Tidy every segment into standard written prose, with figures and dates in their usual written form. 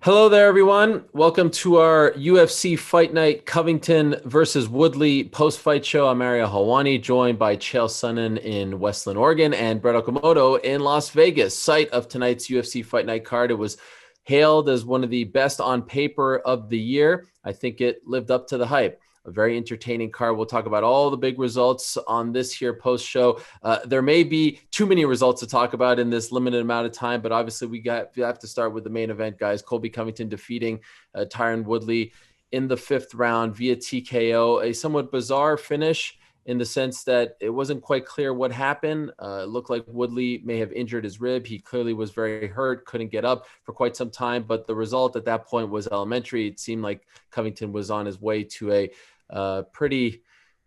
Hello there, everyone. Welcome to our UFC Fight Night Covington versus Woodley post-fight show. I'm Ariel Helwani, joined by Chael Sonnen in Westland, Oregon, and Brett Okamoto in Las Vegas, site of tonight's UFC Fight Night card. It was hailed as one of the best on paper of the year. I think it lived up to the hype. A very entertaining card. We'll talk about all the big results on this here post show. There may be too many results to talk about in this limited amount of time, but obviously we have to start with the main event, guys. Colby Covington defeating Tyron Woodley in the fifth round via TKO. A somewhat bizarre finish in the sense that it wasn't quite clear what happened. It looked like Woodley may have injured his rib. He clearly was very hurt, couldn't get up for quite some time, but the result at that point was elementary. It seemed like Covington was on his way to a pretty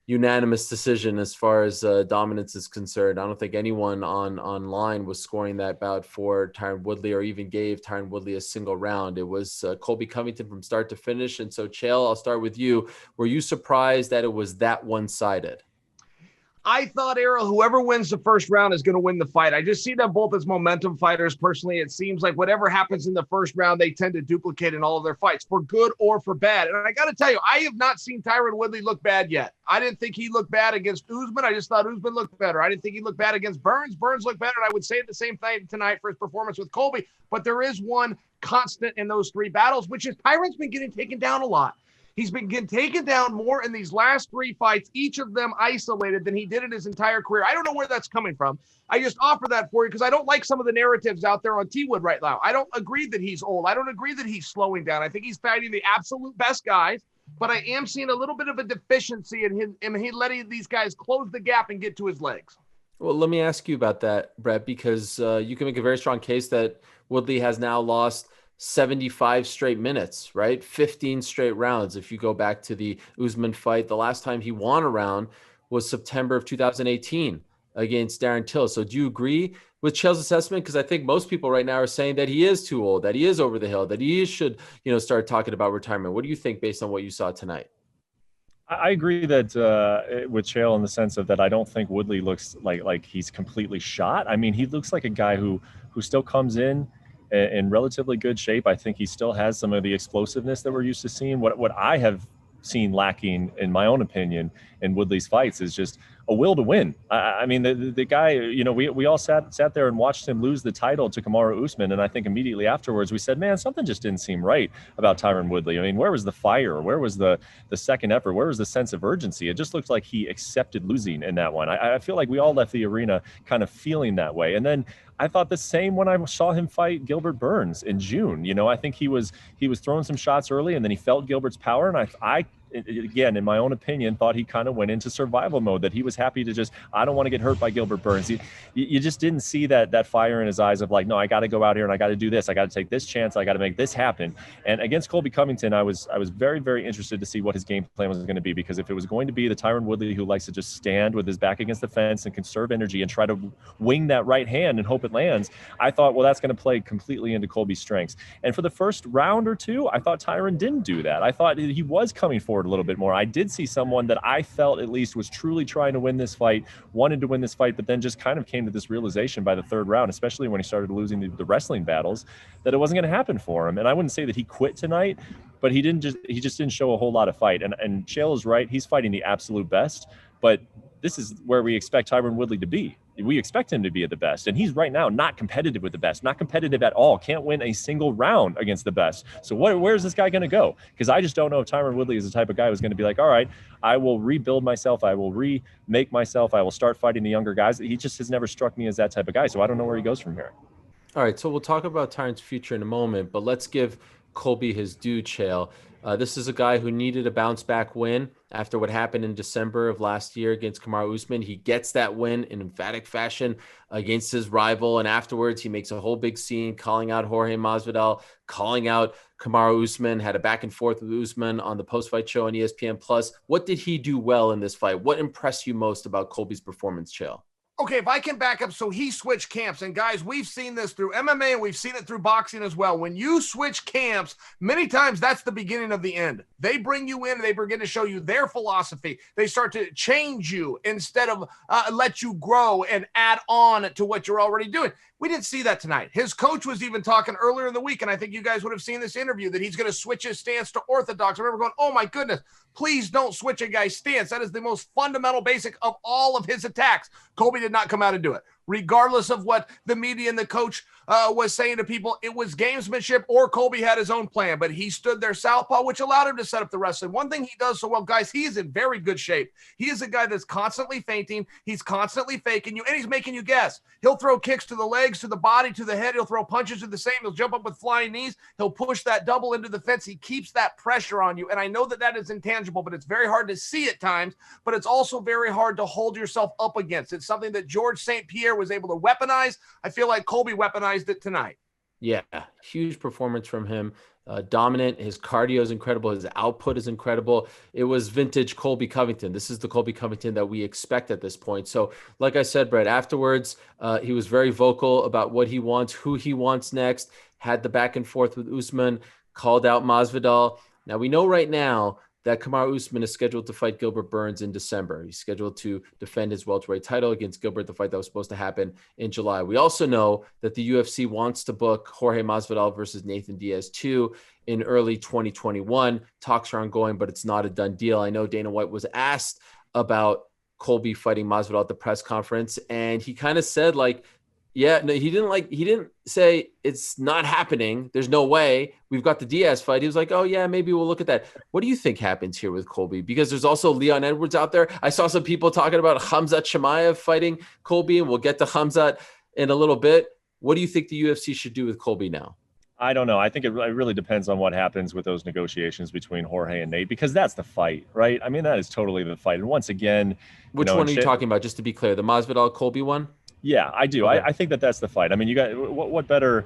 unanimous decision as far as dominance is concerned. I don't think anyone online was scoring that bout for Tyron Woodley or even gave Tyron Woodley a single round. It was Colby Covington from start to finish. And so, Chael, I'll start with you. Were you surprised that it was that one-sided? I thought, Ariel, whoever wins the first round is going to win the fight. I just see them both as momentum fighters. Personally, it seems like whatever happens in the first round, they tend to duplicate in all of their fights, for good or for bad. And I got to tell you, I have not seen Tyron Woodley look bad yet. I didn't think he looked bad against Usman. I just thought Usman looked better. I didn't think he looked bad against Burns. Burns looked better. And I would say the same thing tonight for his performance with Colby. But there is one constant in those three battles, which is Tyron's been getting taken down a lot. He's been getting taken down more in these last three fights, each of them isolated, than he did in his entire career. I don't know where that's coming from. I just offer that for you because I don't like some of the narratives out there on T-Wood right now. I don't agree that he's old. I don't agree that he's slowing down. I think he's fighting the absolute best guys, but I am seeing a little bit of a deficiency in him letting these guys close the gap and get to his legs. Well, let me ask you about that, Brett, because you can make a very strong case that Woodley has now lost 75 straight minutes, right? 15 straight rounds. If you go back to the Usman fight, the last time he won a round was September of 2018 against Darren Till. So do you agree with Chael's assessment? Because I think most people right now are saying that he is too old, that he is over the hill, that he should, start talking about retirement. What do you think based on what you saw tonight? I agree that with Chael in the sense of that I don't think Woodley looks like he's completely shot. I mean, he looks like a guy who still comes in relatively good shape. I think he still has some of the explosiveness that we're used to seeing. What I have seen lacking, in my own opinion, in Woodley's fights is just a will to win. I mean, the guy, we all sat there and watched him lose the title to Kamaru Usman, and I think immediately afterwards we said, man, something just didn't seem right about Tyron Woodley. I mean, where was the fire? Where was the second effort? Where was the sense of urgency? It just looked like he accepted losing in that one. I feel like we all left the arena kind of feeling that way. And then I thought the same when I saw him fight Gilbert Burns in June. I think he was throwing some shots early, and then he felt Gilbert's power, and I again, in my own opinion, thought he kind of went into survival mode, that he was happy to just, I don't want to get hurt by Gilbert Burns. You just didn't see that fire in his eyes of like, no, I got to go out here and I got to do this. I got to take this chance. I got to make this happen. And against Colby Covington, I was very, very interested to see what his game plan was going to be, because if it was going to be the Tyron Woodley who likes to just stand with his back against the fence and conserve energy and try to wing that right hand and hope it lands, I thought, well, that's going to play completely into Colby's strengths. And for the first round or two, I thought Tyron didn't do that. I thought he was coming forward a little bit more. I did see someone that I felt at least was truly trying to win this fight, wanted to win this fight, but then just kind of came to this realization by the third round, especially when he started losing the wrestling battles, that it wasn't going to happen for him. And I wouldn't say that he quit tonight, but he just didn't show a whole lot of fight. And Chael is right. He's fighting the absolute best, but this is where we expect Tyron Woodley to be. We expect him to be at the best, and he's right now not competitive with the best, not competitive at all, can't win a single round against the best. So where's this guy going to go? Because I just don't know if Tyron Woodley is the type of guy who's going to be like, all right, I will rebuild myself, I will remake myself, I will start fighting the younger guys. He just has never struck me as that type of guy, so I don't know where he goes from here. All right, so we'll talk about Tyron's future in a moment, but let's give Colby his due, Chael. This is a guy who needed a bounce-back win after what happened in December of last year against Kamaru Usman. He gets that win in emphatic fashion against his rival, and afterwards he makes a whole big scene calling out Jorge Masvidal, calling out Kamaru Usman, had a back and forth with Usman on the post-fight show on ESPN+. What did he do well in this fight? What impressed you most about Colby's performance, Chael? Okay, if I can back up, so he switched camps. And guys, we've seen this through MMA and we've seen it through boxing as well. When you switch camps, many times that's the beginning of the end. They bring you in, and they begin to show you their philosophy. They start to change you instead of let you grow and add on to what you're already doing. We didn't see that tonight. His coach was even talking earlier in the week, and I think you guys would have seen this interview, that he's going to switch his stance to orthodox. I remember going, oh my goodness, please don't switch a guy's stance. That is the most fundamental basic of all of his attacks. Colby did not come out and do it. Regardless of what the media and the coach was saying to people, it was gamesmanship, or Colby had his own plan, but he stood there southpaw, which allowed him to set up the wrestling. One thing he does so well, guys, he is in very good shape. He is a guy that's constantly feinting. He's constantly faking you, and he's making you guess. He'll throw kicks to the legs, to the body, to the head. He'll throw punches to the same. He'll jump up with flying knees. He'll push that double into the fence. He keeps that pressure on you, and I know that that is intangible, but it's very hard to see at times, but it's also very hard to hold yourself up against. It's something that George St. Pierre was able to weaponize. I feel like Colby weaponized it tonight. Yeah, huge performance from him. Dominant. His cardio is incredible. His output is incredible. It was vintage Colby Covington. This is the Colby Covington that we expect at this point. So, like I said, Brett, afterwards, he was very vocal about what he wants, who he wants next, had the back and forth with Usman, called out Masvidal. Now, we know right now that Kamaru Usman is scheduled to fight Gilbert Burns in December. He's scheduled to defend his welterweight title against Gilbert, the fight that was supposed to happen in July. We also know that the UFC wants to book Jorge Masvidal versus Nathan Diaz 2 in early 2021. Talks are ongoing, but it's not a done deal. I know Dana White was asked about Colby fighting Masvidal at the press conference, and he kind of said, like, yeah, no, he didn't say it's not happening. There's no way. We've got the Diaz fight. He was like, oh yeah, maybe we'll look at that. What do you think happens here with Colby? Because there's also Leon Edwards out there. I saw some people talking about Khamzat Chimaev fighting Colby, and we'll get to Khamzat in a little bit. What do you think the UFC should do with Colby now? I don't know. I think it really depends on what happens with those negotiations between Jorge and Nate, because that's the fight, right? I mean, that is totally the fight. And once again, which one are you talking about? Just to be clear, the Masvidal Colby one? Yeah, I do. Okay. I think that's the fight. I mean, you got what better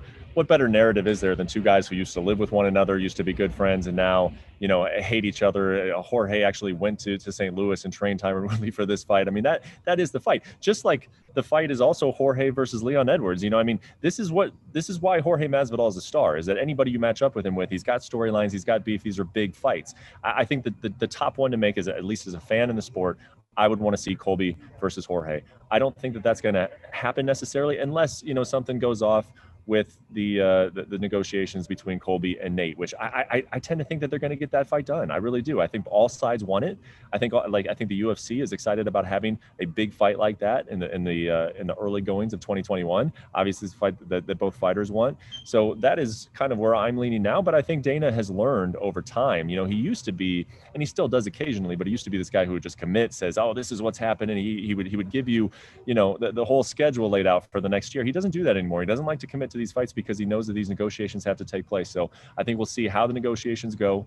narrative is there than two guys who used to live with one another, used to be good friends, and now, hate each other. Jorge actually went to St. Louis and trained Tyron Woodley for this fight. I mean, that is the fight. Just like the fight is also Jorge versus Leon Edwards. I mean, this is why Jorge Masvidal is a star, is that anybody you match up with him with, he's got storylines, he's got beef, these are big fights. I think that the top one to make is, at least as a fan in the sport, I would want to see Colby versus Jorge. I don't think that that's going to happen necessarily, unless something goes off with the negotiations between Colby and Nate, which I tend to think that they're going to get that fight done. I really do. I think all sides want it. I think the UFC is excited about having a big fight like that in the early goings of 2021. Obviously, it's a fight that both fighters want. So that is kind of where I'm leaning now. But I think Dana has learned over time. He used to be, and he still does occasionally, but he used to be this guy who would just commit, says, "Oh, this is what's happening." He would give you, the whole schedule laid out for the next year. He doesn't do that anymore. He doesn't like to commit to these fights because he knows that these negotiations have to take place. So I think we'll see how the negotiations go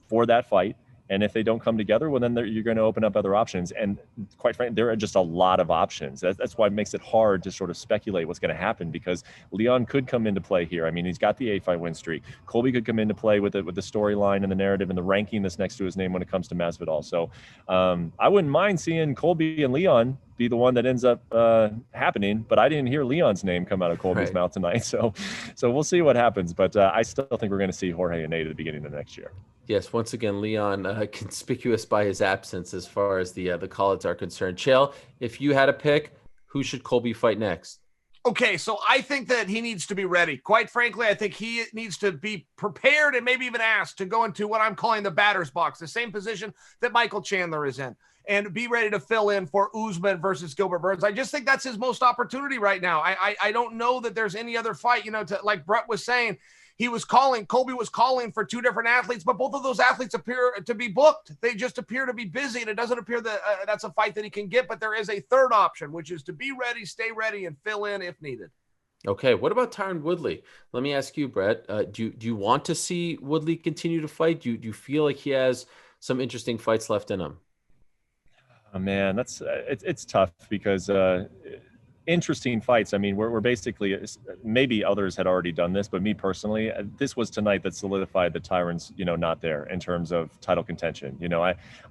for that fight. And if they don't come together, well, then you're going to open up other options. And quite frankly, there are just a lot of options. That's why it makes it hard to sort of speculate what's going to happen, because Leon could come into play here. I mean, he's got the 8-fight win streak. Colby could come into play with the storyline and the narrative and the ranking that's next to his name when it comes to Masvidal. So I wouldn't mind seeing Colby and Leon be the one that ends up happening, but I didn't hear Leon's name come out of Colby's mouth tonight. So we'll see what happens. But I still think we're going to see Jorge and Nate at the beginning of next year. Yes, once again, Leon conspicuous by his absence as far as the call-outs are concerned. Chael, if you had a pick, who should Colby fight next? Okay, so I think that he needs to be ready. Quite frankly, I think he needs to be prepared and maybe even asked to go into what I'm calling the batter's box, the same position that Michael Chandler is in, and be ready to fill in for Usman versus Gilbert Burns. I just think that's his most opportunity right now. I don't know that there's any other fight, like Brett was saying. Colby was calling for two different athletes, but both of those athletes appear to be booked. They just appear to be busy, and it doesn't appear that that's a fight that he can get, but there is a third option, which is to be ready, stay ready, and fill in if needed. Okay, what about Tyron Woodley? Let me ask you, Brett, do you want to see Woodley continue to fight? Do you feel like he has some interesting fights left in him? Oh, man, it's tough because Interesting fights. I mean, we're basically, maybe others had already done this, but me personally, this was tonight that solidified that Tyron's, not there in terms of title contention.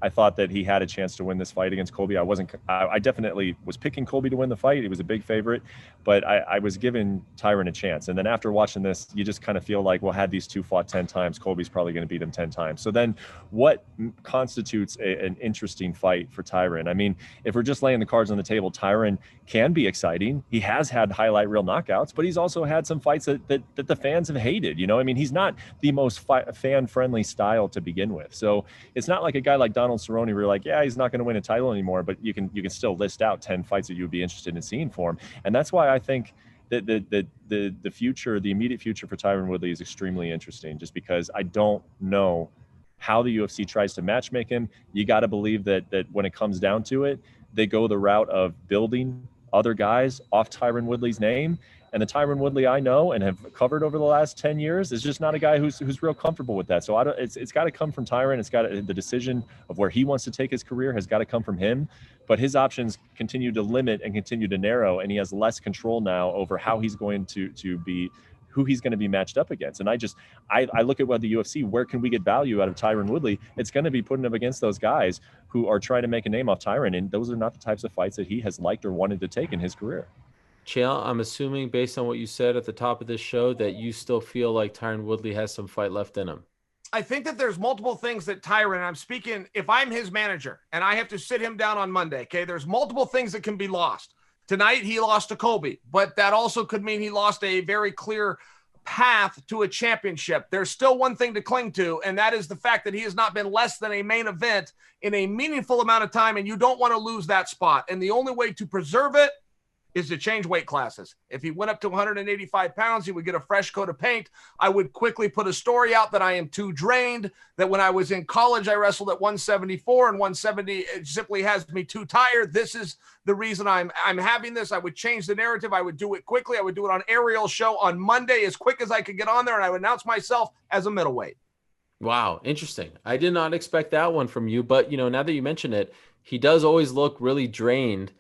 I thought that he had a chance to win this fight against Colby. I definitely was picking Colby to win the fight. He was a big favorite, but I was giving Tyron a chance. And then after watching this, you just kind of feel like, well, had these two fought 10 times, Colby's probably going to beat him 10 times. So then what constitutes an interesting fight for Tyron? I mean, if we're just laying the cards on the table, Tyron can be exciting. He has had highlight reel knockouts, but he's also had some fights that the fans have hated. I mean, he's not the most fan-friendly style to begin with. So it's not like a guy like Donald Cerrone where you're like, yeah, he's not going to win a title anymore, but you can still list out 10 fights that you would be interested in seeing for him. And that's why I think that the future, the immediate future for Tyron Woodley is extremely interesting, just because I don't know how the UFC tries to matchmake him. You got to believe that when it comes down to it, they go the route of building other guys off Tyron Woodley's name. And the Tyron Woodley I know and have covered over the last 10 years is just not a guy who's real comfortable with that. So it's got to come from Tyron. The decision of where he wants to take his career has got to come from him. But his options continue to limit and continue to narrow, and he has less control now over how he's going to be, who he's going to be matched up against. And I look at what the UFC, where can we get value out of Tyron Woodley? It's going to be putting him against those guys who are trying to make a name off Tyron. And those are not the types of fights that he has liked or wanted to take in his career. Chael, I'm assuming based on what you said at the top of this show that you still feel like Tyron Woodley has some fight left in him. I think that there's multiple things that Tyron, I'm speaking, if I'm his manager and I have to sit him down on Monday, okay, there's multiple things that can be lost. Tonight, he lost to Colby, but that also could mean he lost a very clear path to a championship. There's still one thing to cling to, and that is the fact that he has not been less than a main event in a meaningful amount of time, and you don't want to lose that spot. And the only way to preserve it is to change weight classes. If he went up to 185 pounds, he would get a fresh coat of paint. I would quickly put a story out that I am too drained, that when I was in college, I wrestled at 174 and 170. It simply has me too tired. This is the reason I'm having this. I would change the narrative. I would do it quickly. I would do it on Ariel's show on Monday as quick as I could get on there, and I would announce myself as a middleweight. Wow, interesting. I did not expect that one from you, but now that you mention it, he does always look really drained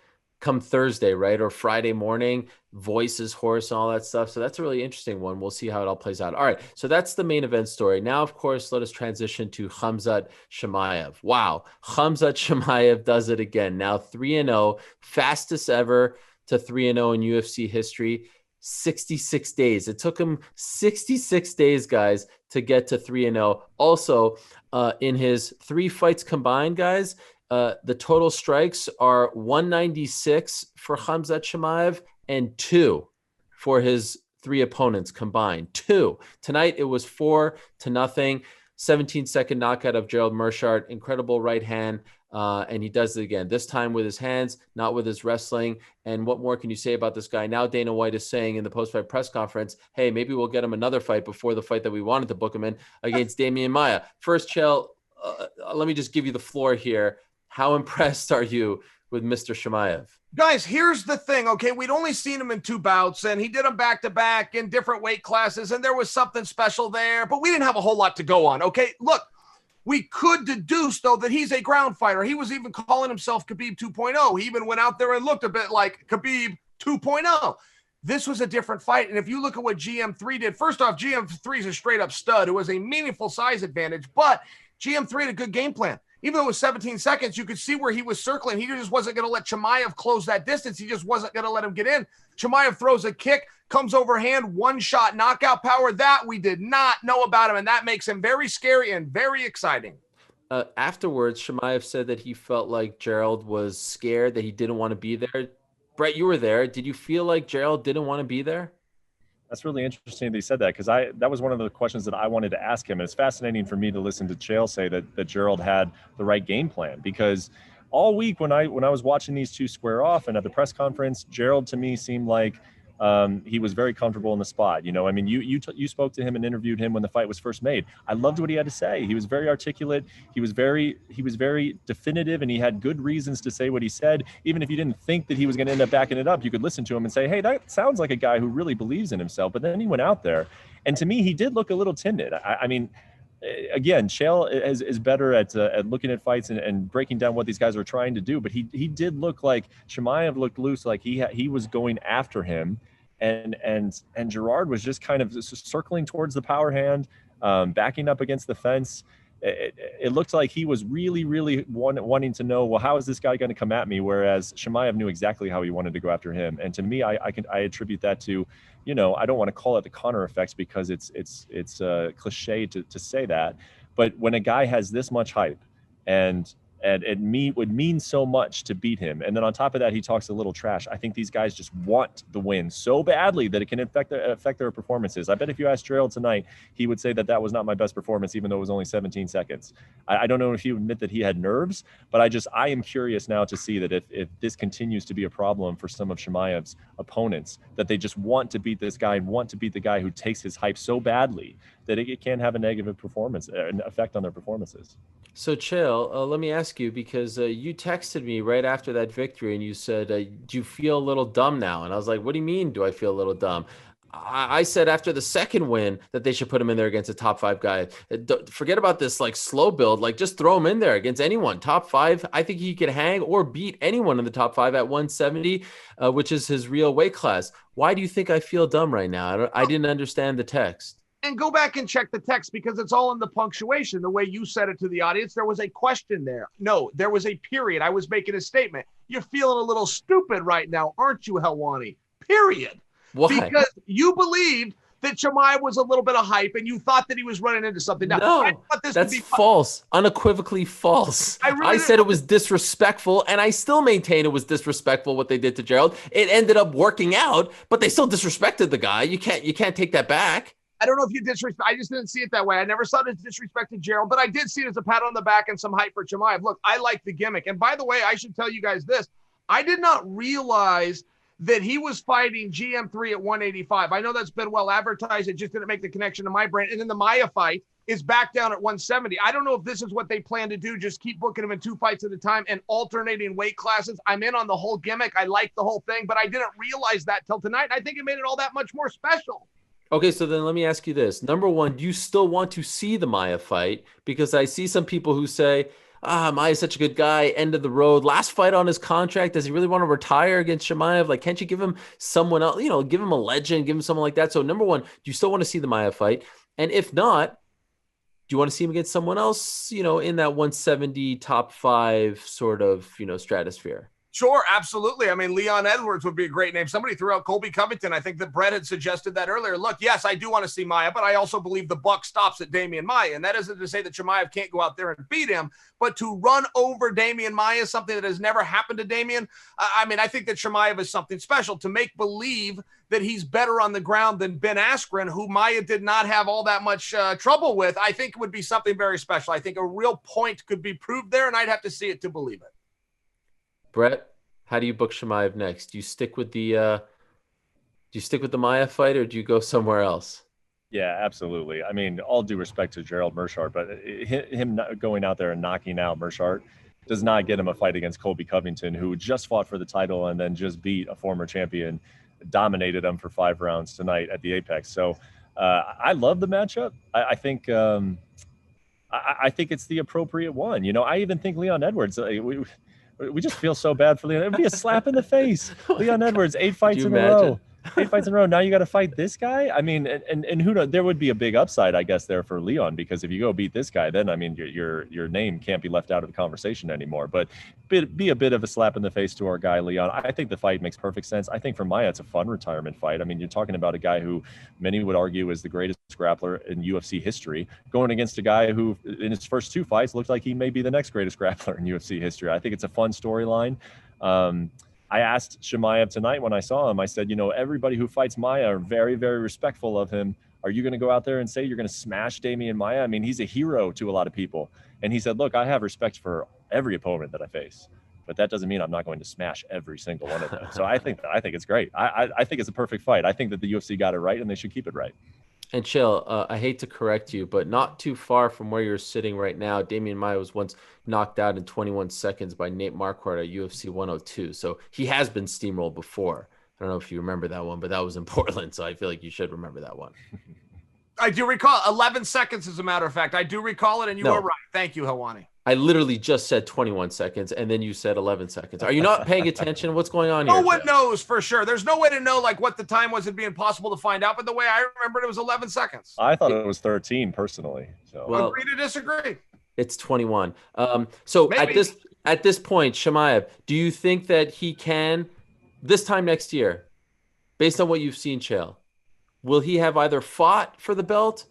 come Thursday, right? Or Friday morning, voice is hoarse and all that stuff. So that's a really interesting one. We'll see how it all plays out. All right. So that's the main event story. Now, of course, let us transition to Khamzat Chimaev. Wow. Khamzat Chimaev does it again. Now 3-0, fastest ever to 3-0 in UFC history. 66 days. It took him 66 days, guys, to get to 3-0. Also, in his 3 fights combined, guys, the total strikes are 196 for Khamzat Chimaev and 2 for his 3 opponents combined. 2. Tonight, it was 4-0. 17-second knockout of Gerald Meerschaert. Incredible right hand. And he does it again, this time with his hands, not with his wrestling. And what more can you say about this guy? Now Dana White is saying in the post-fight press conference, hey, maybe we'll get him another fight before the fight that we wanted to book him in against Damian Maia. First, Chael, let me just give you the floor here. How impressed are you with Mr. Chimaev? Guys, here's the thing, okay? We'd only seen him in 2 bouts, and he did them back-to-back in different weight classes, and there was something special there, but we didn't have a whole lot to go on, okay? Look, we could deduce, though, that he's a ground fighter. He was even calling himself Khabib 2.0. He even went out there and looked a bit like Khabib 2.0. This was a different fight, and if you look at what GM3 did, first off, GM3 is a straight-up stud who has a meaningful size advantage, but GM3 had a good game plan. Even though it was 17 seconds, you could see where he was circling. He just wasn't going to let Chimaev close that distance. He just wasn't going to let him get in. Chimaev throws a kick, comes overhand, one-shot knockout power. That we did not know about him, and that makes him very scary and very exciting. Afterwards, Chimaev said that he felt like Gerald was scared, that he didn't want to be there. Brett, you were there. Did you feel like Gerald didn't want to be there? That's really interesting that he said that, because that was one of the questions that I wanted to ask him. And it's fascinating for me to listen to Chael say that Gerald had the right game plan, because all week when I was watching these two square off and at the press conference, Gerald to me seemed like he was very comfortable in the spot. I mean, you spoke to him and interviewed him when the fight was first made. I loved what he had to say. He was very articulate. He was very definitive, and he had good reasons to say what he said. Even if you didn't think that he was going to end up backing it up, you could listen to him and say, hey, that sounds like a guy who really believes in himself. But then he went out there, and to me, he did look a little timid. I mean, again, Chael is better at looking at fights and breaking down what these guys are trying to do. But he did look like Chimaev looked loose, like he was going after him, and Gerard was just kind of circling towards the power hand, backing up against the fence. It looked like he was really, really wanting to know, well, how is this guy going to come at me? Whereas Chimaev knew exactly how he wanted to go after him. And to me, I attribute that to, I don't want to call it the Conor effects because it's cliche to say that, but when a guy has this much hype and it would mean so much to beat him, and then on top of that he talks a little trash, I think these guys just want the win so badly that it can affect their performances. I bet if you asked Gerald tonight, he would say that was not my best performance, even though it was only 17 seconds. I don't know if he would admit that he had nerves, but I am curious now to see that if this continues to be a problem for some of Chimaev's opponents, that they just want to beat this guy and want to beat the guy who takes his hype so badly that it can have a negative performance, an effect on their performances. So, Chael, let me ask you, because you texted me right after that victory and you said, do you feel a little dumb now? And I was like, what do you mean, do I feel a little dumb? I said after the second win that they should put him in there against a top 5 guy. Forget about this like slow build, like just throw him in there against anyone. Top 5, I think he could hang or beat anyone in the top 5 at 170, which is his real weight class. Why do you think I feel dumb right now? I didn't understand the text. And go back and check the text because it's all in the punctuation. The way you said it to the audience, there was a question there. No, there was a period. I was making a statement. You're feeling a little stupid right now, aren't you, Helwani? Period. Why? Because you believed that Chimaev was a little bit of hype and you thought that he was running into something. Now, no, that's false. Unequivocally false. I said it was disrespectful, and I still maintain it was disrespectful what they did to Gerald. It ended up working out, but they still disrespected the guy. You can't take that back. I don't know if you disrespect. I just didn't see it that way. I never saw it as disrespect to Gerald, but I did see it as a pat on the back and some hype for Chimaev. Look, I like the gimmick. And by the way, I should tell you guys this. I did not realize that he was fighting GM3 at 185. I know that's been well advertised. It just didn't make the connection to my brain. And then the Maia fight is back down at 170. I don't know if this is what they plan to do. Just keep booking him in 2 fights at a time and alternating weight classes. I'm in on the whole gimmick. I like the whole thing, but I didn't realize that till tonight. I think it made it all that much more special. Okay, so then let me ask you this. Number one, do you still want to see the Maia fight? Because I see some people who say, Maia's such a good guy, end of the road. Last fight on his contract. Does he really want to retire against Chimaev? Like, can't you give him someone else, give him a legend, give him someone like that? So number one, do you still want to see the Maia fight? And if not, do you want to see him against someone else, in that 170 top 5 sort of, stratosphere? Sure, absolutely. I mean, Leon Edwards would be a great name. Somebody threw out Colby Covington. I think that Brett had suggested that earlier. Look, yes, I do want to see Maia, but I also believe the buck stops at Damian Maia. And that isn't to say that Chimaev can't go out there and beat him, but to run over Damian Maia is something that has never happened to Damian. I think that Chimaev is something special. To make believe that he's better on the ground than Ben Askren, who Maia did not have all that much trouble with, I think would be something very special. I think a real point could be proved there, and I'd have to see it to believe it. Brett, how do you book Chimaev next? Do you stick with the Maia fight, or do you go somewhere else? Yeah, absolutely. I mean, all due respect to Gerald Meerschaert, but him going out there and knocking out Meerschaert does not get him a fight against Colby Covington, who just fought for the title and then just beat a former champion, dominated him for 5 rounds tonight at the Apex. So I love the matchup. I think it's the appropriate one. I even think Leon Edwards. We just feel so bad for Leon. It'd be a slap in the face. Leon Edwards, 8 fights in a row. 8 fights in a row. Now you got to fight this guy. I mean, and who knows? There would be a big upside, I guess, there for Leon, because if you go beat this guy, then your name can't be left out of the conversation anymore. But be a bit of a slap in the face to our guy Leon. I think the fight makes perfect sense. I think for Maia, it's a fun retirement fight. I mean, you're talking about a guy who many would argue is the greatest grappler in UFC history, going against a guy who, in his first 2 fights, looked like he may be the next greatest grappler in UFC history. I think it's a fun storyline. I asked Chimaev tonight when I saw him, I said, everybody who fights Maia are very, very respectful of him. Are you going to go out there and say you're going to smash Damian Maia? I mean, he's a hero to a lot of people. And he said, look, I have respect for every opponent that I face, but that doesn't mean I'm not going to smash every single one of them. So I think it's great. I think it's a perfect fight. I think that the UFC got it right, and they should keep it right. And Chael, I hate to correct you, but not too far from where you're sitting right now, Damian Maia was once knocked out in 21 seconds by Nate Marquardt at UFC 102. So he has been steamrolled before. I don't know if you remember that one, but that was in Portland, so I feel like you should remember that one. I do recall 11 seconds, as a matter of fact. I do recall it, and you were right. Thank you, Helwani. I literally just said 21 seconds, and then you said 11 seconds. Are you not paying attention? What's going on here? No one knows for sure. There's no way to know like what the time was. It'd be impossible to find out. But the way I remembered, it was 11 seconds. I thought it was 13 personally. So agree to disagree. It's 21. So maybe. At this point, Chimaev, do you think that he can, this time next year, based on what you've seen, Chael, will he have either fought for the belt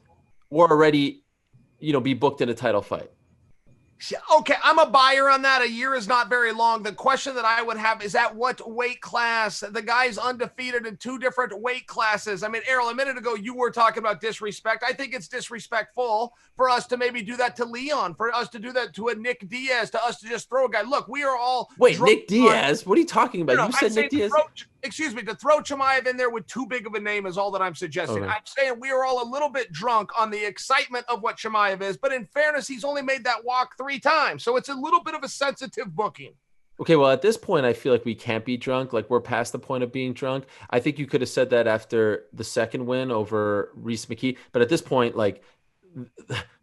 or already, be booked in a title fight? Okay, I'm a buyer on that. A year is not very long. The question that I would have is at what weight class? The guy's undefeated in 2 different weight classes. I mean, Ariel, a minute ago, you were talking about disrespect. I think it's disrespectful for us to maybe do that to Leon, for us to do that to a Nick Diaz, to us to just throw a guy. Look, we are all... Wait, Nick Diaz? What are you talking about? You said Nick Diaz? To throw Chimaev in there with too big of a name is all that I'm suggesting. Okay. I'm saying we are all a little bit drunk on the excitement of what Chimaev is, but in fairness, he's only made that walk 3 times. So it's a little bit of a sensitive booking. Okay, well, at this point, I feel like we can't be drunk. Like, we're past the point of being drunk. I think you could have said that after the second win over Reese McKee. But at this point, like,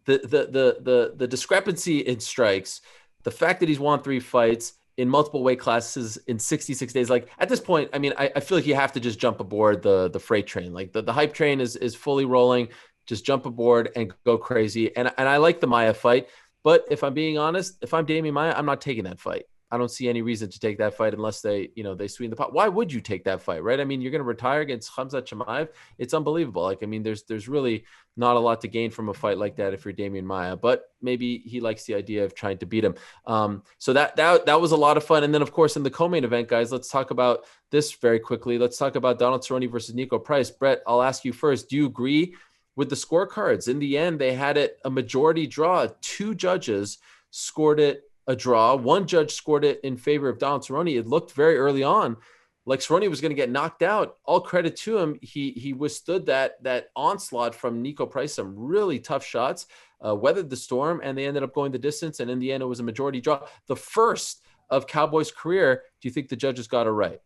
the discrepancy in strikes, the fact that he's won 3 fights in multiple weight classes in 66 days, like, at this point, I mean, I feel like you have to just jump aboard the freight train. Like, the hype train is fully rolling. Just jump aboard and go crazy. And I like the Maia fight. But if I'm being honest, if I'm Damian Maia, I'm not taking that fight. I don't see any reason to take that fight unless they sweeten the pot. Why would you take that fight, right? I mean, you're going to retire against Khamzat Chimaev. It's unbelievable. Like, I mean, there's really not a lot to gain from a fight like that if you're Damian Maia, but maybe he likes the idea of trying to beat him. So that was a lot of fun. And then, of course, in the co-main event, guys, let's talk about this very quickly. Let's talk about Donald Cerrone versus Niko Price. Brett, I'll ask you first. Do you agree with the scorecards? In the end, they had it a majority draw. 2 judges scored it a draw. 1 judge scored it in favor of Donald Cerrone. It looked very early on like Cerrone was going to get knocked out. All credit to him. He withstood that onslaught from Niko Price, some really tough shots, weathered the storm, and they ended up going the distance. And in the end, it was a majority draw. The first of Cowboys' career. Do you think the judges got it right?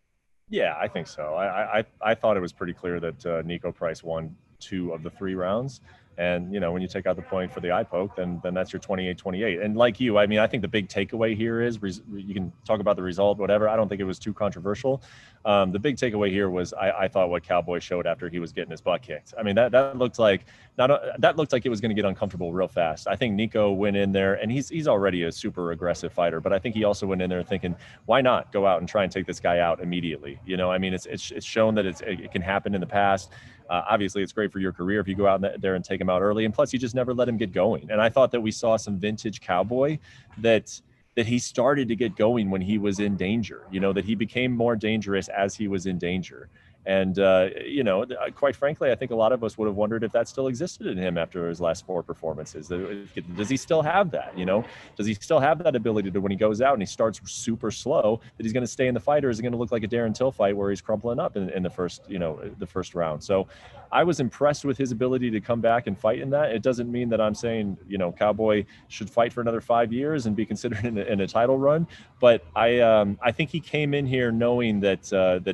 Yeah, I think so. I thought it was pretty clear that Niko Price won 2 of the 3 rounds. And, when you take out the point for the eye poke, then that's your 28-28. And like you, I mean, I think the big takeaway here is you can talk about the result, whatever. I don't think it was too controversial. The big takeaway here was I thought what Cowboy showed after he was getting his butt kicked. I mean, that looked like it was going to get uncomfortable real fast. I think Niko went in there, and he's already a super aggressive fighter, but I think he also went in there thinking, why not go out and try and take this guy out immediately? I mean, it's shown that it can happen in the past. Obviously, it's great for your career if you go out there and take him out early. And plus, you just never let him get going. And I thought that we saw some vintage Cowboy that he started to get going when he was in danger, that he became more dangerous as he was in danger. And, quite frankly, I think a lot of us would have wondered if that still existed in him after his last 4 performances. Does he still have that? Does he still have that ability to, when he goes out and he starts super slow, that he's going to stay in the fight, or is it going to look like a Darren Till fight where he's crumpling up in the first round? So I was impressed with his ability to come back and fight in that. It doesn't mean that I'm saying, Cowboy should fight for another 5 years and be considered in a title run. But I think he came in here knowing that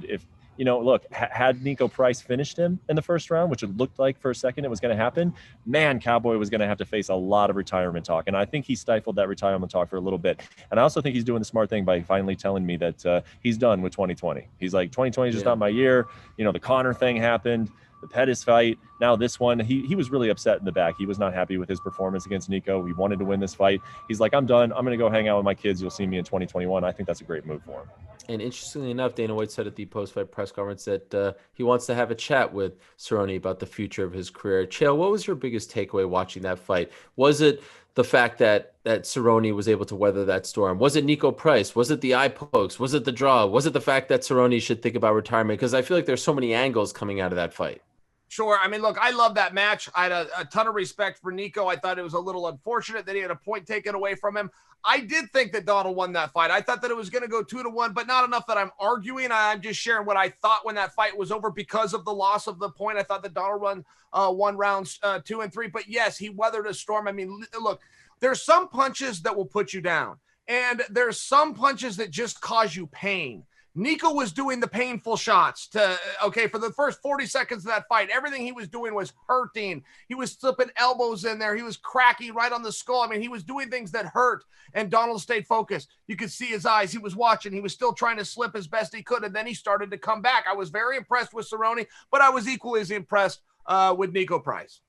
if, look, had Niko Price finished him in the first round, which it looked like for a second it was going to happen, man, Cowboy was going to have to face a lot of retirement talk. And I think he stifled that retirement talk for a little bit. And I also think he's doing the smart thing by finally telling me that he's done with 2020. He's like, 2020 is just not my year. The Conor thing happened, the Pettis fight. Now this one, he was really upset in the back. He was not happy with his performance against Niko. He wanted to win this fight. He's like, I'm done. I'm going to go hang out with my kids. You'll see me in 2021. I think that's a great move for him. And interestingly enough, Dana White said at the post-fight press conference that he wants to have a chat with Cerrone about the future of his career. Chael, what was your biggest takeaway watching that fight? Was it the fact that Cerrone was able to weather that storm? Was it Niko Price? Was it the eye pokes? Was it the draw? Was it the fact that Cerrone should think about retirement? Because I feel like there's so many angles coming out of that fight. Sure. I mean, look, I love that match. I had a ton of respect for Niko. I thought it was a little unfortunate that he had a point taken away from him. I did think that Donald won that fight. I thought that it was going to go 2-1, but not enough that I'm arguing. I'm just sharing what I thought when that fight was over because of the loss of the point. I thought that Donald won rounds 2 and 3. But yes, he weathered a storm. I mean, look, there's some punches that will put you down, and there's some punches that just cause you pain. Niko was doing the painful shots for the first 40 seconds of that fight. Everything he was doing was hurting. He was slipping elbows in there. He was cracking right on the skull. I mean, he was doing things that hurt, and Donald stayed focused. You could see his eyes. He was watching. He was still trying to slip as best he could, and then he started to come back. I was very impressed with Cerrone, but I was equally as impressed with Niko Price.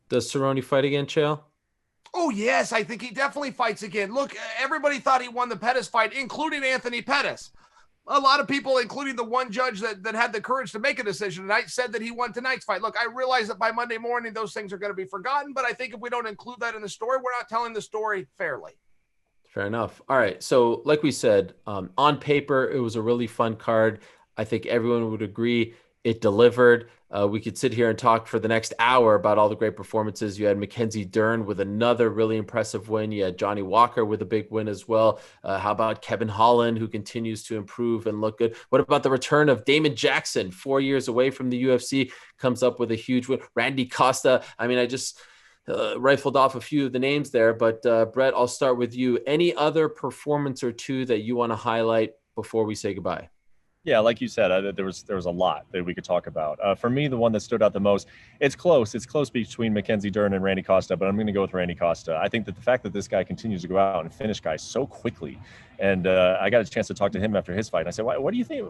Does Cerrone fight again, Chael? Oh, yes, I think he definitely fights again. Look, everybody thought he won the Pettis fight, including Anthony Pettis. A lot of people, including the one judge that had the courage to make a decision tonight, said that he won tonight's fight. Look, I realize that by Monday morning, those things are going to be forgotten, but I think if we don't include that in the story, we're not telling the story fairly. Fair enough. All right. So like we said, on paper, it was a really fun card. I think everyone would agree it delivered. We could sit here and talk for the next hour about all the great performances. You had Mackenzie Dern with another really impressive win. You had Johnny Walker with a big win as well. How about Kevin Holland, who continues to improve and look good? What about the return of Damon Jackson, 4 years away from the UFC, comes up with a huge win? Randy Costa. I mean, I just rifled off a few of the names there, but Brett, I'll start with you. Any other performance or two that you want to highlight before we say goodbye? Yeah, like you said, there was a lot that we could talk about. For me, the one that stood out the most, it's close. It's close between Mackenzie Dern and Randy Costa, but I'm going to go with Randy Costa. I think that the fact that this guy continues to go out and finish guys so quickly, and I got a chance to talk to him after his fight, and I said, what do you think?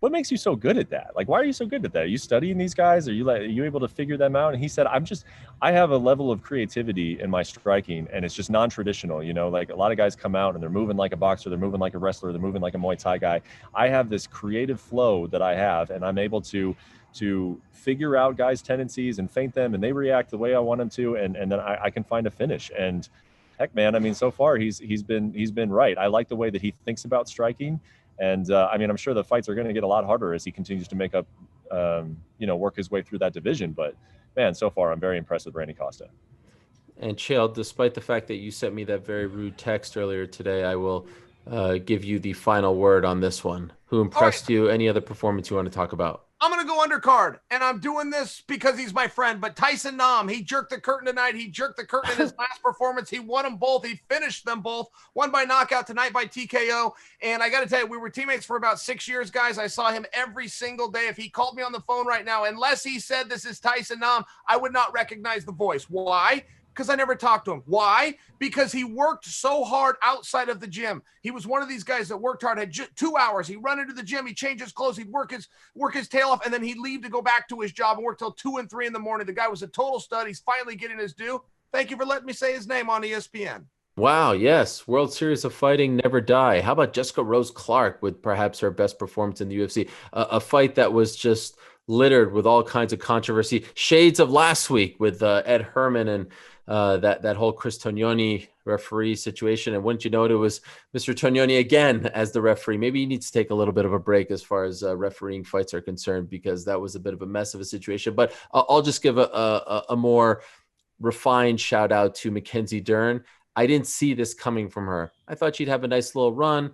What makes you so good at that? Like, why are you so good at that? Are you studying these guys? Are you able to figure them out? And he said, I have a level of creativity in my striking, and it's just non-traditional. You know, like a lot of guys come out and they're moving like a boxer, they're moving like a wrestler, they're moving like a Muay Thai guy. I have this creative flow that I have, and I'm able to figure out guys' tendencies and feint them, and they react the way I want them to, and then I can find a finish. And heck, man, I mean, so far he's been right. I like the way that he thinks about striking. And I mean, I'm sure the fights are going to get a lot harder as he continues to make up, work his way through that division. But man, so far, I'm very impressed with Randy Costa. And Chael, despite the fact that you sent me that very rude text earlier today, I will give you the final word on this one. Who impressed you? Any other performance you want to talk about? I'm going to go undercard, and I'm doing this because he's my friend, but Tyson Nam, he jerked the curtain tonight. He jerked the curtain in his last performance. He won them both. He finished them both. Won by knockout tonight by TKO, and I got to tell you, we were teammates for about 6 years, guys. I saw him every single day. If he called me on the phone right now, unless he said this is Tyson Nam, I would not recognize the voice. Why? Because I never talked to him. Why? Because he worked so hard outside of the gym. He was one of these guys that worked hard, had 2 hours. He'd run into the gym, he'd change his clothes, he'd work his tail off, and then he'd leave to go back to his job and work till 2 and 3 in the morning. The guy was a total stud. He's finally getting his due. Thank you for letting me say his name on ESPN. Wow, yes. World Series of Fighting never die. How about Jessica Rose Clark with perhaps her best performance in the UFC? A fight that was just littered with all kinds of controversy. Shades of last week with Ed Herman and that whole Chris Tognoni referee situation. And wouldn't you know it, was Mr. Tognoni again as the referee. Maybe he needs to take a little bit of a break as far as refereeing fights are concerned, because that was a bit of a mess of a situation. But I'll just give a more refined shout out to Mackenzie Dern. I didn't see this coming from her. I thought she'd have a nice little run,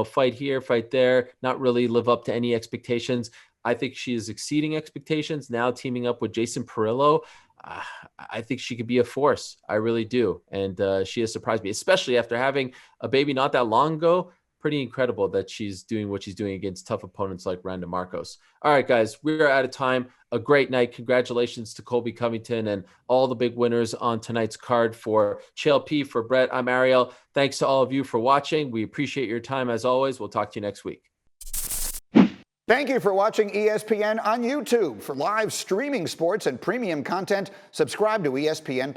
fight here, fight there, not really live up to any expectations. I think she is exceeding expectations. Now teaming up with Jason Perillo, I think she could be a force. I really do. And she has surprised me, especially after having a baby not that long ago. Pretty incredible that she's doing what she's doing against tough opponents like Randa Marcos. All right, guys, we're out of time. A great night. Congratulations to Colby Covington and all the big winners on tonight's card. For Chael P, for Brett, I'm Ariel. Thanks to all of you for watching. We appreciate your time as always. We'll talk to you next week. Thank you for watching ESPN on YouTube. For live streaming sports and premium content, subscribe to ESPN+.